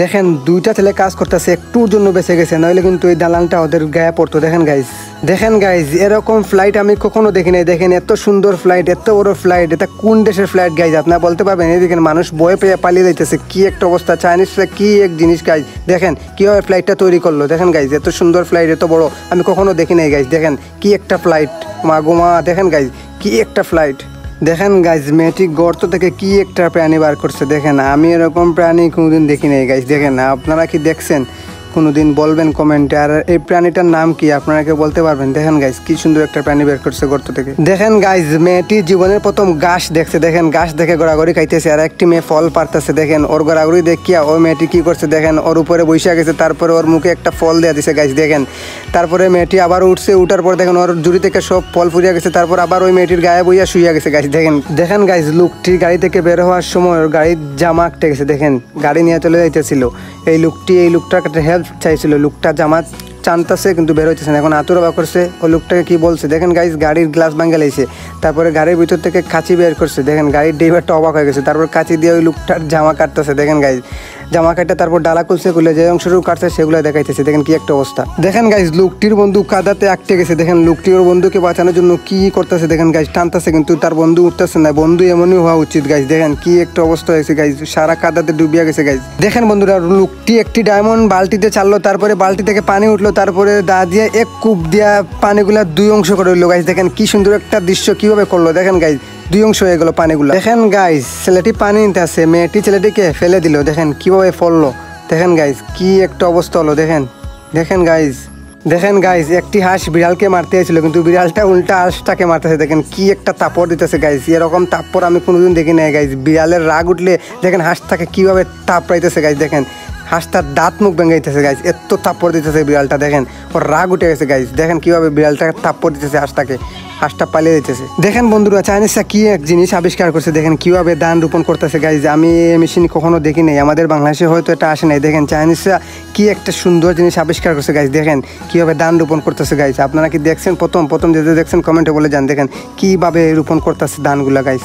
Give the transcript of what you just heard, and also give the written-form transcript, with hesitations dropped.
দেখেন দুইটা ছেলে কাজ করতেছে, একটুর জন্য বেঁচে গেছে, নইলে কিন্তু এই দালানটা ওদের গায়ে পড়তো। দেখেন গাইজ এরকম ফ্লাইট আমি কখনো দেখি নাই। দেখেন এত সুন্দর ফ্লাইট, এত বড় ফ্লাইট, এটা কোন দেশের ফ্লাইট গাইজ আপনারা বলতে পারবেন? এই দেখেন মানুষ ভয় পেয়ে পালিয়ে যাইতেছে, কি একটা অবস্থা। চাইনিজরা কি এক জিনিস গাইজ, দেখেন কীভাবে ফ্লাইটটা তৈরি করলো। দেখেন গাইজ এত সুন্দর ফ্লাইট, এত বড় আমি কখনো দেখি নাই গাইজ। দেখেন কি একটা ফ্লাইট, মা গোমা, দেখেন গাইজ কি একটা ফ্লাইট। দেখেন গাইজ মেয়েটি গর্ত থেকে কি একটা প্রাণী বার করছে। দেখেন আমি এরকম প্রাণী কোনোদিন দেখি নাই গাইজ। দেখেন আপনারা কি দেখছেন কোনোদিন? বলবেন কমেন্টে। আর এই প্রাণীটার নাম কি আপনারা কেউ বলতে পারবেন? দেখেন গাইজ কি সুন্দর একটা প্রাণী বের করছে গর্ত থেকে। দেখেন গাইজ মেয়েটি জীবনের প্রথম ঘাস দেখছে। দেখেন ঘাস দেখে গড়াগড়ি খাইতেছে, আর একটি মেয়ে ফল পারতেছে। দেখেন ওর গড়াগড়ি দেখিয়া ওই মেয়েটি কি করছে, দেখেন ওর উপরে বসে গেছে, তারপরে ওর মুখে একটা ফল দেওয়া দিছে গাইজ। দেখেন তারপরে মেয়েটি আবার উঠছে, উঠার পর দেখেন ওর জুড়ি থেকে সব ফল ফুরিয়া গেছে, তারপর আবার ওই মেয়েটির গায়ে বইয়া শুইয়া গেছে গাইজ। দেখেন গাইজ লোকটির গাড়ি থেকে বের হওয়ার সময় ওর গাড়ির জামা আটকে গেছে। দেখেন গাড়ি নিয়ে চলে যাইতেছিল এই লোকটার কাছে হেল্প চাইছিল। লোকটা জামা টানতেছে কিন্তু বের হইতেছে না। এখন আতুর অবাক করছে, ও লোকটাকে কি বলছে দেখেন গাইজ, গাড়ির গ্লাস ভাঙা লাইছে, তারপরে গাড়ির ভিতর থেকে কাঁচি বের করছে। দেখেন গাড়ির ড্রাইভারটা অবাক হয়ে গেছে, তারপর কাঁচি দিয়ে ওই লোকটার জামা কাটতেছে। দেখেন গাইজ জামা কাটতে তারপর ডালা খুলে যে অংশটুকু কাটছে সেগুলো দেখাইতেছে। দেখেন কি একটা অবস্থা। দেখেন গাইজ লোকটির বন্ধু কাদাতে আটকে গেছে। দেখেন লোকটি ওর বন্ধুকে বাঁচানোর জন্য কি করতেছে। দেখেন গাইজ টানতেছে কিন্তু তার বন্ধু উঠতেছে না। বন্ধু এমনই হওয়া উচিত গাইজ। দেখেন কি একটা অবস্থা হয়েছে গাইজ, সারা কাদাতে ডুবিয়া গেছে গাইজ। দেখেন বন্ধুরা লোকটি একটি ডায়মন্ড বালতিতে চাললো, তারপরে বালতি থেকে পানি উঠলো, তারপরে দা দিয়ে এক কূপ দিয়া পানিগুলা দুই অংশ করে হইলো গাইজ। দেখেন কি সুন্দর একটা দৃশ্য কিভাবে করলো। দেখেন গাইজ দুই অংশ হয়ে গেল পানিগুলো। দেখেন গাইজ ছেলেটি পানি নিতে আসে, মেয়েটি ছেলেটিকে ফেলে দিল। দেখেন কিভাবে ফললো। দেখেন গাইজ কি একটা অবস্থা হলো। দেখেন গাইজ একটি হাঁস বিড়ালকে মারতে এসেছিল, কিন্তু বিড়ালটা উল্টা হাঁসটাকে মারতেছে। দেখেন কি একটা তাপড় দিতেছে গাইজ, এরকম তাপড় আমি কোনোদিন দেখি নাই গাইজ। বিড়ালের রাগ উঠলে দেখেন হাঁসটাকে কিভাবে তাপড়াইতেছে গাইজ। দেখেন হাঁসটার দাঁত মুখ ভেঙাইতেছে গাইজ, এত তাপড় দিতেছে বিড়ালটা। দেখেন ওর রাগ উঠে গেছে গাইজ। দেখেন কিভাবে বিড়ালটা তাপড় দিতেছে হাঁসটা পালিয়ে দিতেছে। দেখেন বন্ধুরা চাইনিজরা কি এক জিনিস আবিষ্কার করছে। দেখেন কিভাবে ধান রোপণ করতেছে গাইজ, আমি এই মেশিন কখনো দেখি নাই, আমাদের বাংলাদেশে হয়তো এটা আসে নাই। দেখেন চাইনিজরা কি একটা সুন্দর জিনিস আবিষ্কার করছে গাইজ। দেখেন কিভাবে ধান রোপণ করতেছে গাইজ। আপনারা কি দেখছেন? প্রথম যেটা দেখছেন কমেন্টে বলে যান। দেখেন কিভাবে রোপণ করতেছে ধানগুলা গাইজ।